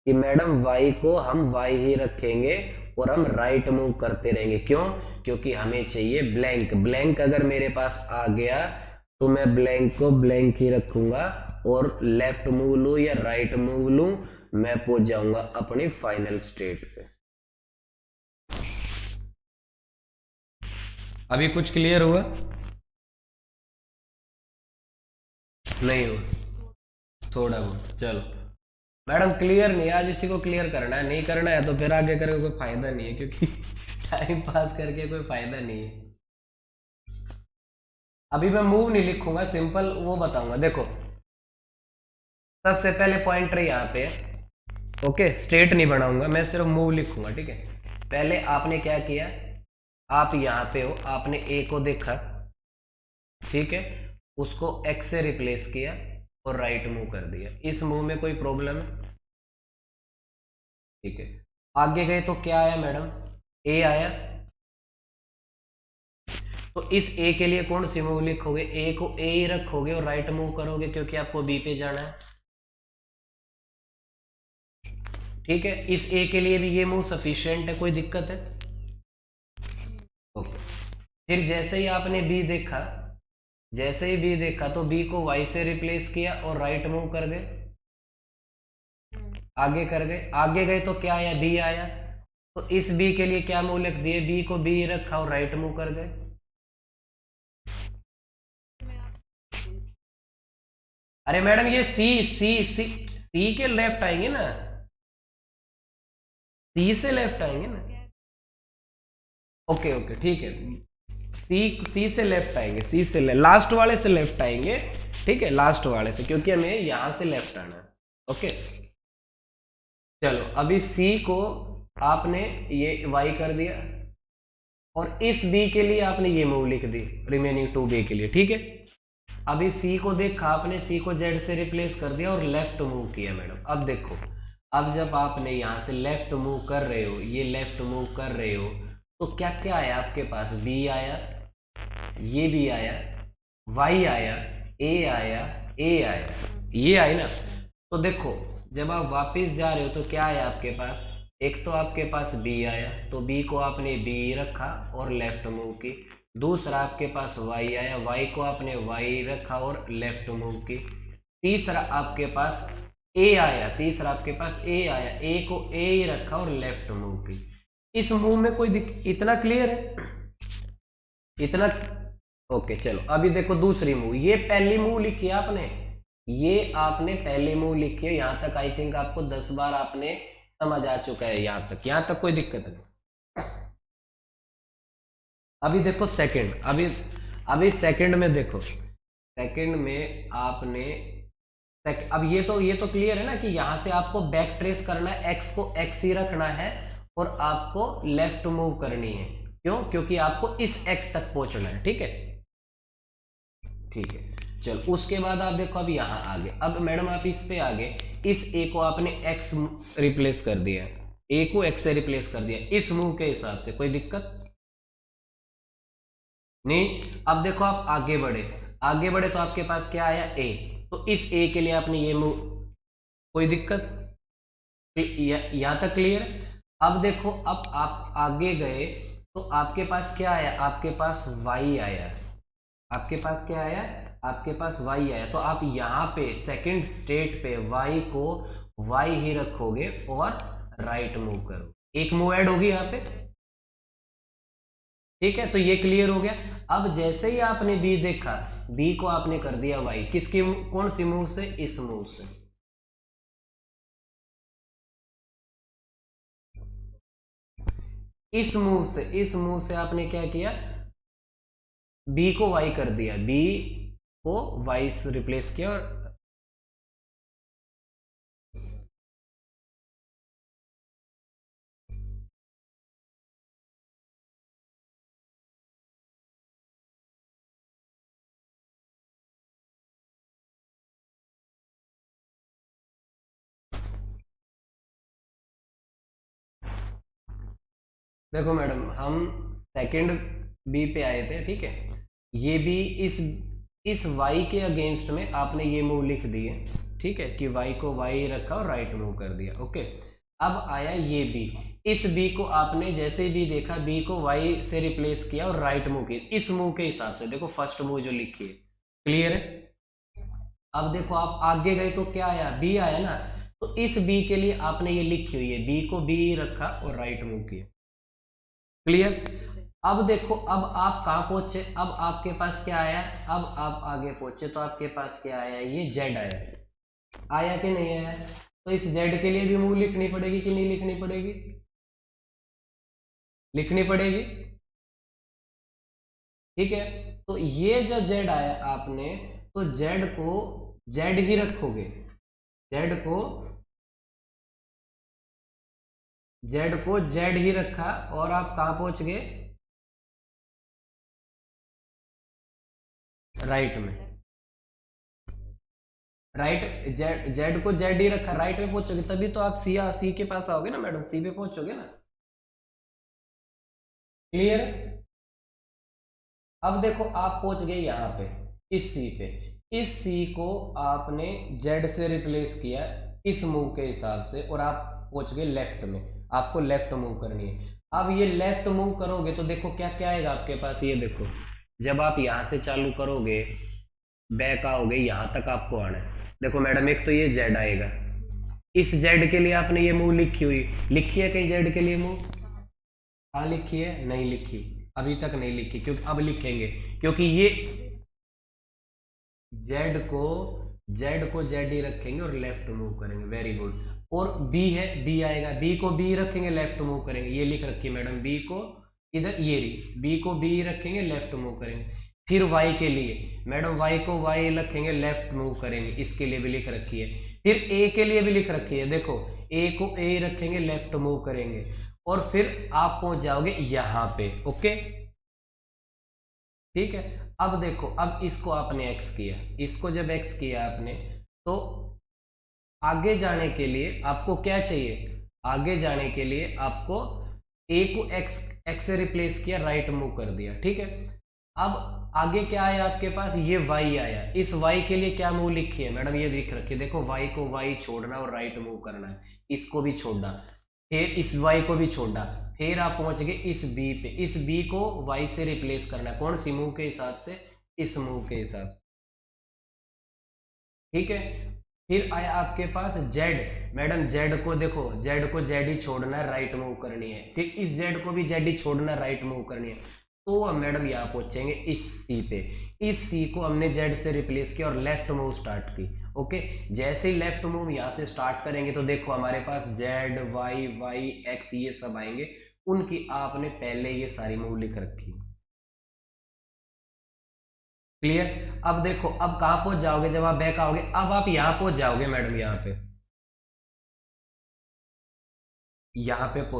कि मैडम y को हम y ही रखेंगे और हम राइट मूव करते रहेंगे। क्यों, क्योंकि हमें चाहिए ब्लैंक। ब्लैंक अगर मेरे पास आ गया तो मैं ब्लैंक को ब्लैंक ही रखूंगा, और लेफ्ट मूव लूं या राइट मूव लूं, मैं पहुंच जाऊंगा अपनी फाइनल स्टेट पे। अभी कुछ क्लियर हुआ, नहीं हुआ, थोड़ा बहुत, चलो। मैडम क्लियर नहीं, आज इसी को क्लियर करना है, नहीं करना है तो फिर आगे करके कोई फायदा नहीं है, क्योंकि टाइम पास करके कोई फायदा नहीं है। अभी मैं मूव नहीं लिखूंगा, सिंपल वो बताऊंगा। देखो, सबसे पहले पॉइंटर यहाँ पे है, ओके, स्ट्रेट नहीं बनाऊंगा मैं, सिर्फ मूव लिखूंगा, ठीक है। पहले आपने क्या किया, आप यहाँ पे हो, आपने ए को देखा, ठीक है, उसको एक्स से रिप्लेस किया और राइट मूव कर दिया। इस मूव में कोई प्रॉब्लम है, ठीक है। आगे गए तो क्या आया मैडम, ए आया, तो इस ए के लिए कौन सी मूव लिखोगे, ए को ए ही रखोगे और राइट मूव करोगे, क्योंकि आपको बी पे जाना है, ठीक है। इस ए के लिए भी ये मूव सफिशिएंट है, कोई दिक्कत है, ओके। फिर जैसे ही आपने बी देखा, जैसे ही बी देखा तो बी को वाई से रिप्लेस किया और राइट मूव कर गए, आगे कर गए। आगे गए तो क्या आया, बी आया, तो इस बी के लिए क्या मूव लिख दिए, बी को बी रखा और राइट मूव कर गए। अरे मैडम ये सी सी सी सी के लेफ्ट आएंगे ना, सी से लेफ्ट आएंगे ना, ओके ओके ठीक है। सी सी से लेफ्ट आएंगे, सी से लास्ट वाले से लेफ्ट आएंगे, ठीक है, लास्ट वाले से, क्योंकि हमें यहां से लेफ्ट आना है, ओके। चलो, अभी सी को आपने ये वाई कर दिया, और इस बी के लिए आपने ये मूव लिख दी, रिमेनिंग टू बी के लिए, ठीक है। अभी सी को देखा आपने, सी को जेड से रिप्लेस कर दिया और लेफ्ट मूव किया मैडम। अब देखो, अब जब आपने यहां से लेफ्ट मूव कर रहे हो, ये लेफ्ट मूव कर रहे हो, तो क्या क्या आया आपके पास, बी आया, ये भी आया, वाई आया, ए आया, ए आया, ये आई ना। तो देखो, जब आप वापस जा रहे हो तो क्या आया आपके पास, एक तो आपके पास बी आया, तो बी को आपने बी रखा और लेफ्ट मूव की। दूसरा आपके पास वाई आया, वाई को आपने वाई रखा और लेफ्ट मूव की। तीसरा आपके पास ए आया, तीसरा आपके पास ए आया, ए को ए ही रखा और लेफ्ट मूव की। इस मूव में कोई इतना क्लियर है, इतना, ओके। चलो, अभी देखो दूसरी मूव, ये पहली मूव लिखी है आपने, ये आपने पहली मूव लिखी है, यहां तक आई थिंक आपको 10 बार आपने समझ आ चुका है, यहां तक कोई दिक्कत नहीं। अभी देखो सेकंड, अभी सेकंड में देखो, सेकंड में आपने अब ये तो क्लियर है ना कि यहां से आपको बैक ट्रेस करना है, एक्स को एक्स ही रखना है और आपको लेफ्ट मूव करनी है। क्यों, क्योंकि आपको इस एक्स तक पहुंचना है, ठीक है, ठीक है। चलो, उसके बाद आप देखो, अब यहाँ आ गए, अब मैडम आप इस पे आ गए, इस ए को आपने एक्स रिप्लेस कर दिया, ए को एक्स से रिप्लेस कर दिया, इस मूव के हिसाब से कोई दिक्कत नहीं। अब देखो, आप आगे बढ़े, आगे बढ़े तो आपके पास क्या आया, ए, तो इस ए के लिए आपने ये मूव, कोई दिक्कत, यहां तक क्लियर। अब देखो, अब आप आगे गए तो आपके पास क्या आया, आपके पास वाई आया, आपके पास क्या आया, आपके पास y आया, तो आप यहाँ पे सेकंड स्टेट पे y को y ही रखोगे और राइट मूव करो, एक मूव ऐड होगी यहाँ पे, ठीक है। तो ये क्लियर हो गया। अब जैसे ही आपने b देखा, b को आपने कर दिया y, किसकी, कौन सी मूव से, इस मूव से, इस मूव से आपने क्या किया, b को y कर दिया, b को y से रिप्लेस किया और देखो मैडम, हम सेकंड बी पे आए थे, ठीक है। ये भी इस वाई के अगेंस्ट में आपने ये मूव लिख दिए, ठीक है, कि वाई को वाई रखा और राइट मूव कर दिया, ओके। अब आया ये बी। इस बी को आपने जैसे ही बी देखा, बी को वाई से रिप्लेस किया और राइट मूव किया इस मूव के हिसाब से। देखो फर्स्ट मूव जो लिखी है, क्लियर है। अब देखो आप आगे गए तो क्या आया, बी आया ना। तो इस बी के लिए आपने ये लिखी हुई है, बी को बी रखा और राइट मूव किया, क्लियर। अब देखो, अब आप कहाँ पहुंचे, अब आपके पास क्या आया, अब आप आगे पहुंचे तो आपके पास क्या आया, ये जेड आया। आया कि नहीं आया। तो इस जेड के लिए भी मूव लिखनी पड़ेगी कि नहीं लिखनी पड़ेगी, लिखनी पड़ेगी, ठीक है। तो ये जो जेड आया आपने, तो जेड को जेड ही रखोगे, जेड को जेड ही रखा और आप कहाँ पहुंच गए, राइट में। राइट, जेड जेड को जेड ही रखा, राइट में पहुंचोगे तभी तो आप सी के पास आओगे ना मैडम, सी पे पहुंचोगे ना, क्लियर है। अब देखो आप पहुंच गए यहाँ पे, इस सी पे। इस सी को आपने जेड से रिप्लेस किया इस मूव के हिसाब से और आप पहुंच गए लेफ्ट में। आपको लेफ्ट मूव करनी है। अब ये लेफ्ट मूव करोगे तो देखो क्या क्या आएगा आपके पास, ये देखो। जब आप यहाँ से चालू करोगे, बैक आओगे, यहाँ तक आपको आना है। देखो मैडम, एक तो ये जेड आएगा, इस जेड के लिए आपने ये मूव लिखी हुई, लिखी है कहीं जेड के लिए मूव, हाँ लिखी है, नहीं लिखी, अभी तक नहीं लिखी, क्योंकि अब लिखेंगे, क्योंकि ये जेड को जेड ही रखेंगे और लेफ्ट मूव करेंगे, वेरी गुड। और बी है, बी आएगा, बी को बी रखेंगे, लेफ्ट मूव करेंगे, ये लिख रखी है मैडम, बी को इधर, ये रही, बी को बी रखेंगे, लेफ्ट मूव करेंगे। फिर वाई के लिए मैडम, वाई को वाई रखेंगे, लेफ्ट मूव करेंगे, इसके लिए भी लिख रखी है। फिर ए के लिए भी लिख रखी है, देखो ए को ए रखेंगे, लेफ्ट मूव करेंगे। और फिर आप पहुंच जाओगे यहाँ पे, ओके, ठीक है। अब देखो, अब इसको आपने एक्स किया, इसको जब एक्स किया आपने, तो आगे जाने के लिए आपको क्या चाहिए, आगे जाने के लिए आपको ए को एक्स एक्स से रिप्लेस किया, राइट मूव कर दिया, ठीक है। अब आगे क्या आया आपके पास, ये वाई आया, इस वाई के लिए क्या मूव लिखी है मैडम, ये लिख रखी है, देखो वाई को वाई छोड़ना और राइट मूव करना है, इसको भी छोड़ना, फिर इस वाई को भी छोड़ना। फिर आप पहुंच गए इस बी पे, इस बी को वाई से रिप्लेस करना है, कौन सी मूव के हिसाब से, इस मूव के हिसाब से, ठीक है। फिर आया आपके पास जेड, मैडम जेड को देखो, जेड को जेड ही छोड़ना है, राइट मूव करनी है, फिर इस जेड को भी जेड ही छोड़ना है, राइट मूव करनी है। तो अब मैडम यहाँ पहुंचेंगे इस सी पे, इस सी को हमने जेड से रिप्लेस किया और लेफ्ट मूव स्टार्ट की, ओके। जैसे ही लेफ्ट मूव यहाँ से स्टार्ट करेंगे तो देखो हमारे पास जेड वाई वाई एक्स ये सब आएंगे, उनकी आपने पहले ये सारी मूव लिख रखी है, क्लियर। अब देखो, अब कहाँ पहुंच जाओगे, जब आप बैक आओगे, अब आप यहाँ पहुंच जाओगे मैडम, यहाँ पे,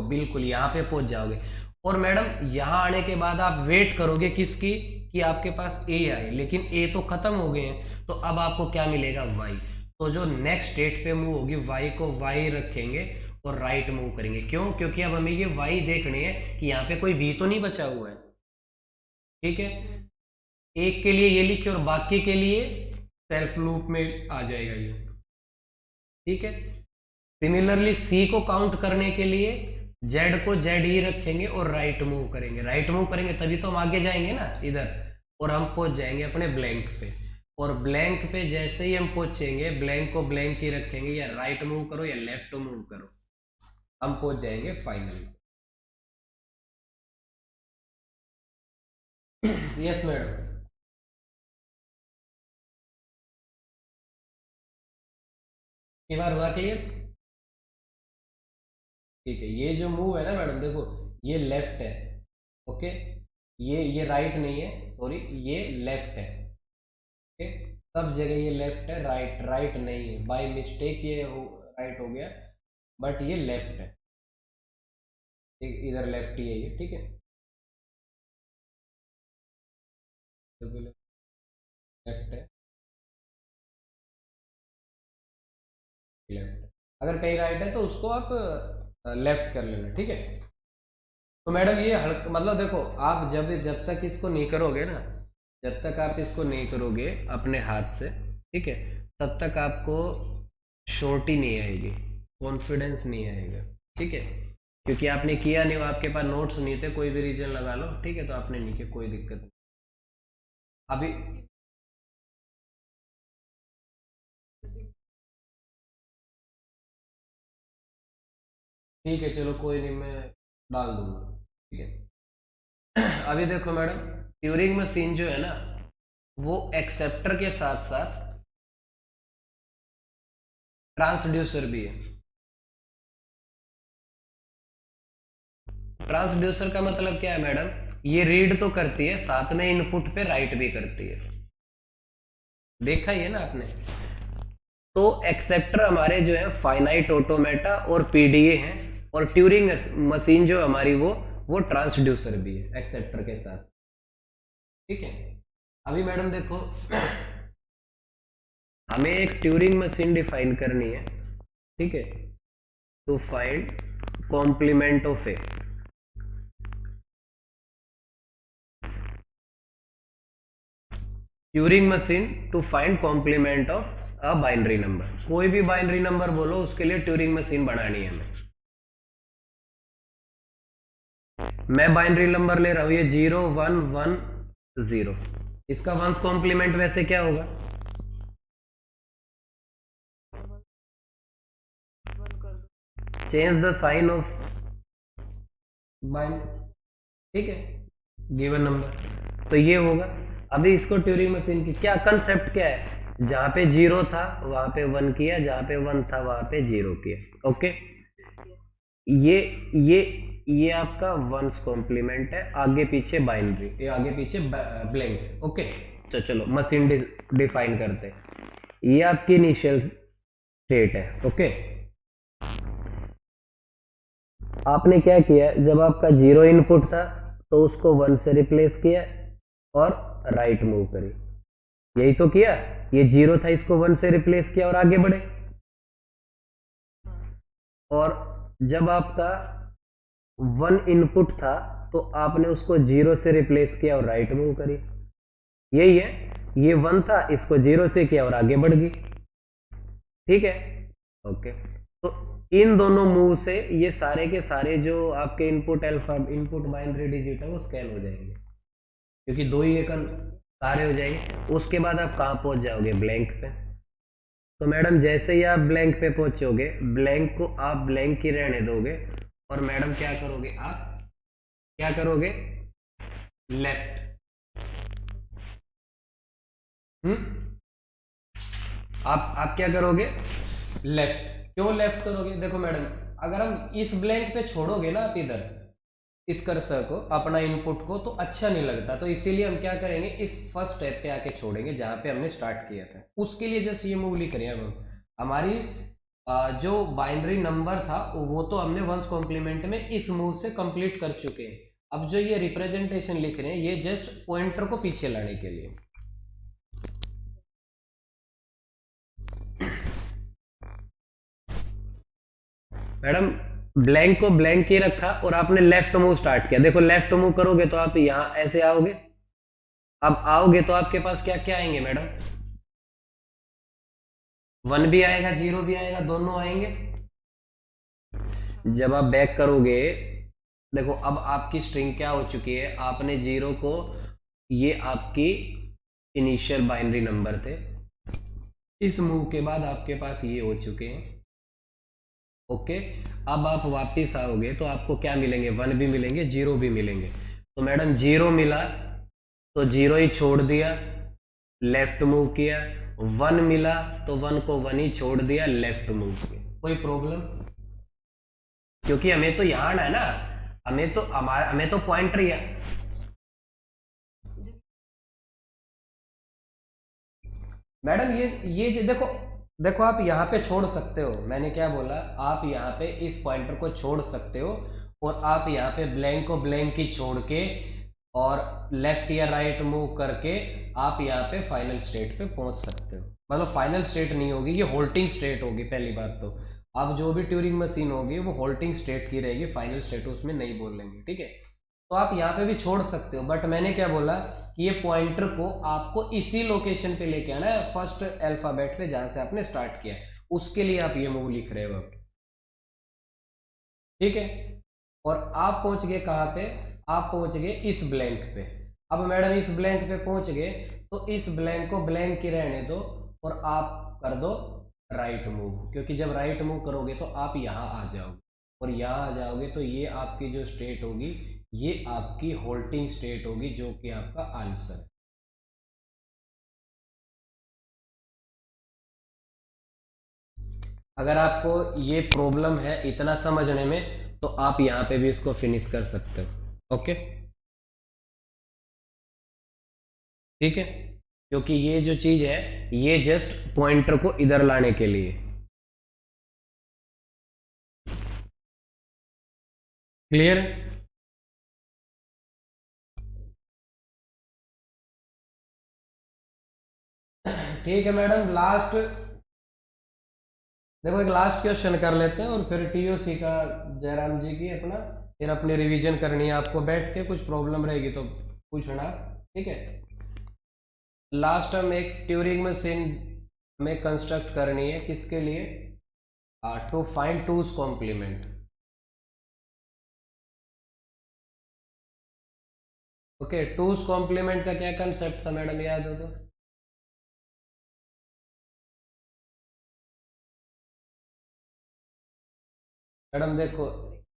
बिल्कुल यहाँ पे पहुंच जाओगे। और मैडम यहाँ आने के बाद आप वेट करोगे किसकी, कि आपके पास ए आए, लेकिन ए तो खत्म हो गए हैं, तो अब आपको क्या मिलेगा, वाई। तो जो नेक्स्ट स्टेट पे मूव होगी, वाई को वाई रखेंगे और राइट मूव करेंगे, क्यों, क्योंकि अब हमें ये वाई देखनी है कि यहाँ पे कोई बी तो नहीं बचा हुआ है, ठीक है। एक के लिए ये लिखे और बाकी के लिए सेल्फ लूप में आ जाएगा ये, ठीक है। सिमिलरली सी को काउंट करने के लिए जेड को जेड ही रखेंगे और राइट मूव करेंगे, राइट मूव करेंगे तभी तो हम आगे जाएंगे ना इधर, और हम पहुंच जाएंगे अपने ब्लैंक पे। और ब्लैंक पे जैसे ही हम पहुंचेंगे, ब्लैंक को ब्लैंक ही रखेंगे, या राइट मूव करो या लेफ्ट मूव करो, हम पहुंच जाएंगे फाइनल। Yes madam. ये बार हुआ क्लियर, ठीक है। ये जो मूव है ना मैडम, देखो ये लेफ्ट है, ओके, ये राइट नहीं है, सॉरी, ये लेफ्ट है, ओके। सब जगह ये लेफ्ट है, राइट राइट नहीं है, बाय मिस्टेक ये राइट हो गया, बट ये लेफ्ट है, ठीक, इधर लेफ्ट ही है ये, ठीक है। लेफ्ट है, लेफ्ट, अगर कहीं राइट है तो उसको आप लेफ्ट कर लेना, ठीक है। तो मैडम ये मतलब देखो, आप जब तक इसको नहीं करोगे ना, जब तक आप इसको नहीं करोगे अपने हाथ से, ठीक है, तब तक आपको श्योरिटी नहीं आएगी, कॉन्फिडेंस नहीं आएगा, ठीक है, क्योंकि आपने किया नहीं, आपके पास नोट्स नहीं थे, कोई भी रीजन लगा लो, ठीक है, तो आपने नहीं किया, कोई दिक्कत नहीं। अभी ठीक है, चलो कोई नहीं, मैं डाल दूंगा, ठीक है। अभी देखो मैडम, ट्यूरिंग मशीन जो है ना, वो एक्सेप्टर के साथ साथ ट्रांसड्यूसर भी है। ट्रांसड्यूसर का मतलब क्या है मैडम, ये रीड तो करती है, साथ में इनपुट पे राइट भी करती है, देखा ही है ना आपने। तो एक्सेप्टर हमारे जो है फाइनाइट ऑटोमेटा और पीडीए हैं, और ट्यूरिंग मशीन जो हमारी वो ट्रांसड्यूसर भी है एक्सेप्टर के साथ, ठीक है। अभी मैडम देखो, हमें एक ट्यूरिंग मशीन डिफाइन करनी है, ठीक है, to find complement of a, Turing machine to find complement of a binary number, कोई भी बाइनरी नंबर बोलो, उसके लिए ट्यूरिंग मशीन बनानी है हमें। मैं बाइनरी नंबर ले रहा हूं, ये 0110, इसका वंस कॉम्प्लीमेंट वैसे क्या होगा, change the sign of binary, ठीक है, गिवन नंबर, तो ये होगा। अभी इसको ट्यूरिंग मशीन की क्या कंसेप्ट क्या है, जहां पे जीरो था वहां पे वन किया, जहां पे वन था वहां पे जीरो किया, ओके। ये ये ये आपका वंस कॉम्प्लीमेंट है, आगे पीछे बाइनरी, ये आगे पीछे ब्लैंक, ओके। तो चलो मशीन डिफाइन करते हैं, ये आपकी इनिशियल स्टेट है, ओके। आपने क्या किया, जब आपका जीरो इनपुट था तो उसको वन से रिप्लेस किया और राइट मूव करी, यही तो किया। ये जीरो था, इसको वन से रिप्लेस किया और आगे बढ़े। और जब आपका वन इनपुट था तो आपने उसको जीरो से रिप्लेस किया और राइट मूव करी, यही है। ये वन था, इसको जीरो से किया और आगे बढ़ गई, ठीक है, ओके। तो इन दोनों मूव से ये सारे के सारे जो आपके input alpha, input binary digit है, वो स्कैन हो जाएंगे, क्योंकि दो ही एक सारे हो जाएंगे। उसके बाद आप कहाँ पहुंच जाओगे, ब्लैंक पे। तो मैडम जैसे ही आप ब्लैंक पे पहुंचोगे, ब्लैंक को आप ब्लैंक ही रहने दोगे, और मैडम क्या करोगे, आप क्या करोगे, लेफ्ट, आप क्या करोगे, लेफ्ट। क्यों लेफ्ट करोगे, देखो मैडम, अगर हम इस ब्लैंक पे छोड़ोगे ना आप इधर इस कर्सर को, अपना इनपुट को, तो अच्छा नहीं लगता, तो इसीलिए हम क्या करेंगे, इस फर्स्ट स्टेप पे आके छोड़ेंगे जहां पे हमने स्टार्ट किया था, उसके लिए जस्ट ये मूव लिख रहे हैं हम। हमारी जो बाइनरी नंबर था वो तो हमने वंस कॉम्प्लीमेंट में इस मूव से कंप्लीट कर चुके हैं। अब जो ये रिप्रेजेंटेशन लिख रहे हैं, ये जस्ट पॉइंटर को पीछे लाने के लिए। मैडम ब्लैंक को ब्लैंक ही रखा और आपने लेफ्ट मूव स्टार्ट किया, देखो लेफ्ट मूव करोगे तो आप यहां ऐसे आओगे, अब आओगे तो आपके पास क्या क्या आएंगे मैडम, वन भी आएगा, जीरो भी आएगा, दोनों आएंगे। जब आप बैक करोगे, देखो अब आपकी स्ट्रिंग क्या हो चुकी है, आपने जीरो को, ये आपकी इनिशियल बाइनरी नंबर थे, इस मूव के बाद आपके पास ये हो चुके हैं, ओके। अब आप वापिस आओगे तो आपको क्या मिलेंगे, वन भी मिलेंगे, जीरो भी मिलेंगे। तो मैडम जीरो मिला तो जीरो ही छोड़ दिया, लेफ्ट मूव किया, वन मिला तो वन को वन ही छोड़ दिया, लेफ्ट मूव किया, कोई प्रॉब्लम, क्योंकि हमें तो यहाँ आना है ना, हमें तो पॉइंटर ही है। मैडम ये देखो, देखो आप यहाँ पे छोड़ सकते हो, मैंने क्या बोला, आप यहाँ पे इस पॉइंटर को छोड़ सकते हो, और आप यहाँ पे ब्लैंक को ब्लैंक ही छोड़ के और लेफ्ट या राइट मूव करके आप यहाँ पे फाइनल स्टेट पे पहुंच सकते हो। मतलब फाइनल स्टेट नहीं होगी, ये होल्डिंग स्टेट होगी पहली बात तो। अब जो भी ट्यूरिंग मशीन होगी वो होल्डिंग स्टेट की रहेगी, फाइनल स्टेट उसमें नहीं बोल लेंगे, ठीक है। तो आप यहाँ पे भी छोड़ सकते हो, बट मैंने क्या बोला कि ये पॉइंटर को आपको इसी लोकेशन पे लेके आना है, फर्स्ट अल्फाबेट पे जहां से आपने स्टार्ट किया है, उसके लिए आप ये मूव लिख रहे हो, ठीक है। और आप पहुंच गए कहाँ पे, आप पहुंच गए इस ब्लैंक पे। अब मैडम इस ब्लैंक पे पहुंच गए, तो इस ब्लैंक को ब्लैंक ही रहने दो और आप कर दो राइट मूव, क्योंकि जब राइट मूव करोगे तो आप यहाँ आ जाओगे, और यहाँ आ जाओगे तो ये आपकी जो स्टेट होगी ये आपकी होल्डिंग स्टेट होगी, जो कि आपका आंसर है। अगर आपको ये प्रॉब्लम है इतना समझने में, तो आप यहाँ पे भी इसको फिनिश कर सकते हो, ओके, ठीक है। क्योंकि ये जो चीज है ये जस्ट पॉइंटर को इधर लाने के लिए, क्लियर है। ठीक है मैडम, लास्ट देखो एक लास्ट क्वेश्चन कर लेते हैं और फिर टीओसी का, जयराम जी की अपना, फिर अपनी रिवीजन करनी है आपको बैठ के, कुछ प्रॉब्लम रहेगी तो पूछना, ठीक है। लास्ट हम एक ट्यूरिंग मशीन में कंस्ट्रक्ट करनी है, किसके लिए, to find two's complement, okay. Two's complement का क्या कंसेप्ट था मैडम, याद हो तो। मैडम देखो,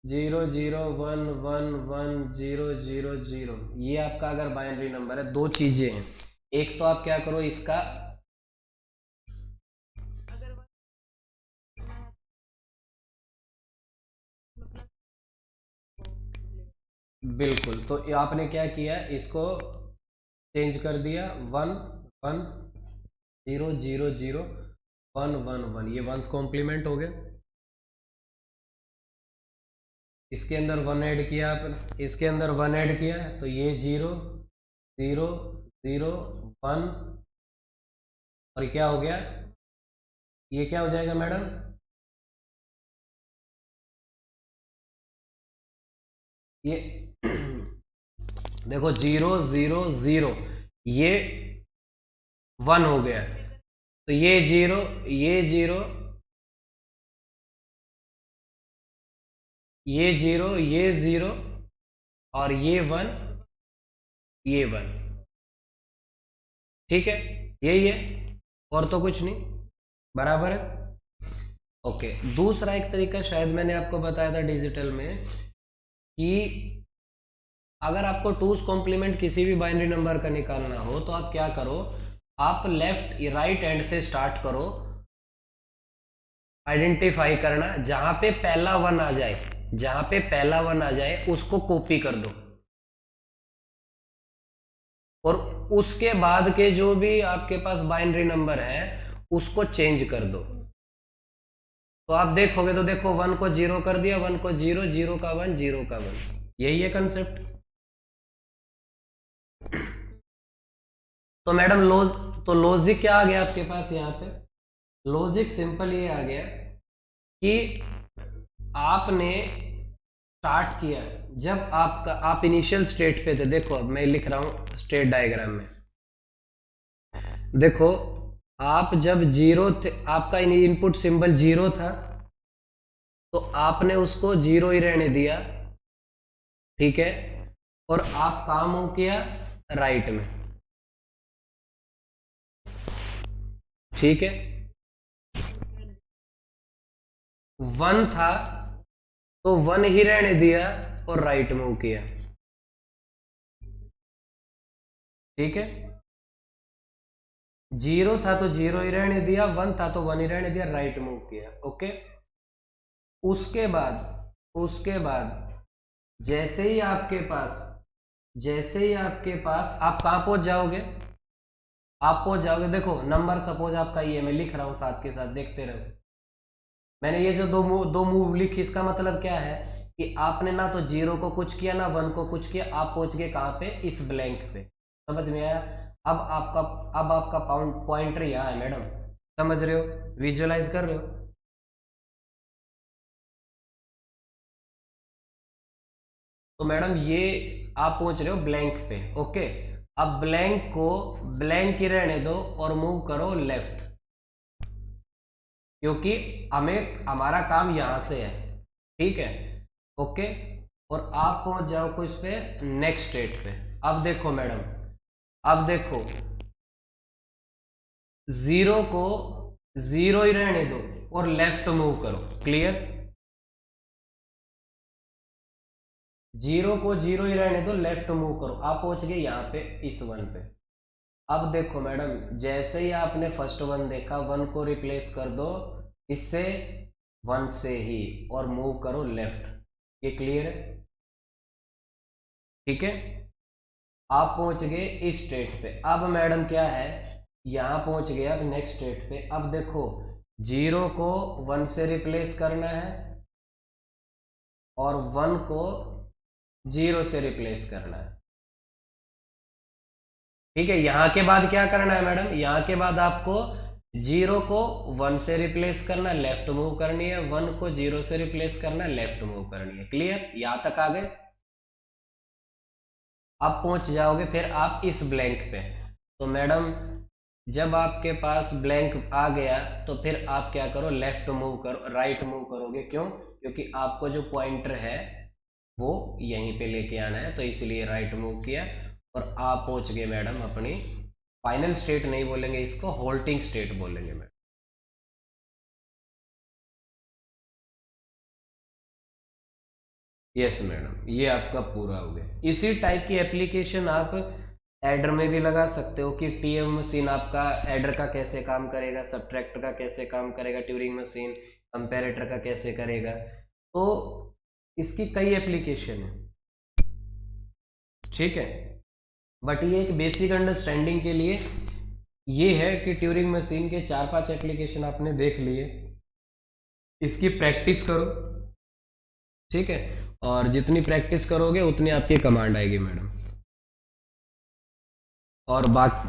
0 0 1 1 1 0 0 0, ये आपका अगर बाइनरी नंबर है, दो चीजें हैं, एक तो आप क्या करो इसका, बिल्कुल, तो ये आपने क्या किया, इसको चेंज कर दिया, 1 1 0 0 0 1 1 1, ये वंस कॉम्प्लीमेंट हो गया। इसके अंदर वन ऐड किया आपने, इसके अंदर वन ऐड किया, तो ये 0 0 0 1, और ये क्या हो गया, ये क्या हो जाएगा मैडम, ये देखो 0 0 0, ये 1 हो गया, तो ये जीरो, ये जीरो, ये जीरो, ये जीरो, और ये 1, ये 1, ठीक है, यही है, और तो कुछ नहीं, बराबर है, ओके। दूसरा एक तरीका शायद मैंने आपको बताया था डिजिटल में, कि अगर आपको टूज कॉम्प्लीमेंट किसी भी बाइनरी नंबर का निकालना हो, तो आप क्या करो, आप लेफ्ट राइट हैंड से स्टार्ट करो, आइडेंटिफाई करना, जहां पे पहला वन आ जाए, जहां पे पहला वन आ जाए उसको कॉपी कर दो, और उसके बाद के जो भी आपके पास बाइनरी नंबर है उसको चेंज कर दो। तो आप देखोगे तो देखो, 1 को 0 कर दिया, 1 को 0, 0 का 1, 0 का 1, यही है कंसेप्ट। तो मैडम तो लॉजिक क्या आ गया आपके पास यहाँ पे, लॉजिक सिंपल ये आ गया कि आपने स्टार्ट किया, जब आपका आप इनिशियल स्टेट पे थे, देखो अब मैं लिख रहा हूं स्टेट डायग्राम में, देखो आप जब जीरो थे, आपका इनपुट सिंबल जीरो था, तो आपने उसको जीरो ही रहने दिया, ठीक है, और आप काम हो किया राइट में, ठीक है, वन था तो वन ही रहने दिया और राइट मूव किया, ठीक है, जीरो था तो जीरो ही रहने दिया, वन था तो वन ही रहने दिया, राइट मूव किया, ओके। उसके बाद जैसे ही आपके पास, जैसे ही आपके पास, आप कहां पहुंच जाओगे, आप पहुंच जाओगे, देखो नंबर सपोज आपका ये मैं लिख रहा हूं साथ के साथ, देखते रहो, मैंने ये जो दो मूव लिखी, इसका मतलब क्या है कि आपने ना तो जीरो को कुछ किया ना वन को कुछ किया, आप पहुंच गए कहां पे, इस ब्लैंक पे, समझ में आया। अब आपका पॉइंटर यहाँ है मैडम, समझ रहे हो, विजुअलाइज कर रहे हो। तो मैडम ये आप पहुंच रहे हो ब्लैंक पे, ओके। अब ब्लैंक को ब्लैंक ही रहने दो और मूव करो लेफ्ट, क्योंकि हमें हमारा काम यहां से है, ठीक है, ओके। और आप पहुंच जाओ कुछ पे नेक्स्ट स्टेट पे। अब देखो मैडम, अब देखो जीरो को जीरो ही रहने दो और लेफ्ट मूव करो, क्लियर। जीरो को जीरो ही रहने दो, लेफ्ट मूव करो, आप पहुंच गए यहाँ पे इस वन पे। अब देखो मैडम, जैसे ही आपने फर्स्ट वन देखा, वन को रिप्लेस कर दो इससे, वन से ही, और मूव करो लेफ्ट। ये क्लियर है, ठीक है। आप पहुंच गए इस स्टेट पे। अब मैडम क्या है, यहां पहुंच गए अब नेक्स्ट स्टेट पे। अब देखो जीरो को वन से रिप्लेस करना है और वन को जीरो से रिप्लेस करना है, ठीक है। यहां के बाद क्या करना है मैडम, यहां के बाद आपको जीरो को वन से रिप्लेस करना, लेफ्ट मूव करनी है, वन को जीरो से रिप्लेस करना, लेफ्ट मूव करनी है, क्लियर। यहां तक आ गए। अब पहुंच जाओगे फिर आप इस ब्लैंक पे। तो मैडम जब आपके पास ब्लैंक आ गया तो फिर आप क्या करो, लेफ्ट मूव करो, राइट मूव करोगे, क्यों, क्योंकि आपको जो पॉइंटर है वो यहीं पे लेके आना है, तो इसलिए राइट मूव किया। और आप पहुंच गए मैडम अपनी फाइनल स्टेट, नहीं बोलेंगे इसको, होल्टिंग स्टेट बोलेंगे मैडम। यस मैडम, ये आपका पूरा हो गया। इसी टाइप की एप्लीकेशन आप एडर में भी लगा सकते हो कि टीएम मशीन आपका एडर का कैसे काम करेगा, सब्ट्रैक्टर का कैसे काम करेगा, ट्यूरिंग मशीन कंपैरेटर का कैसे करेगा। तो इसकी कई एप्लीकेशन है, ठीक है। बट ये एक बेसिक अंडरस्टैंडिंग के लिए ये है कि ट्यूरिंग मशीन के 4-5 एप्लीकेशन आपने देख लिए, इसकी प्रैक्टिस करो, ठीक है। और जितनी प्रैक्टिस करोगे उतनी आपकी कमांड आएगी मैडम। और बाकी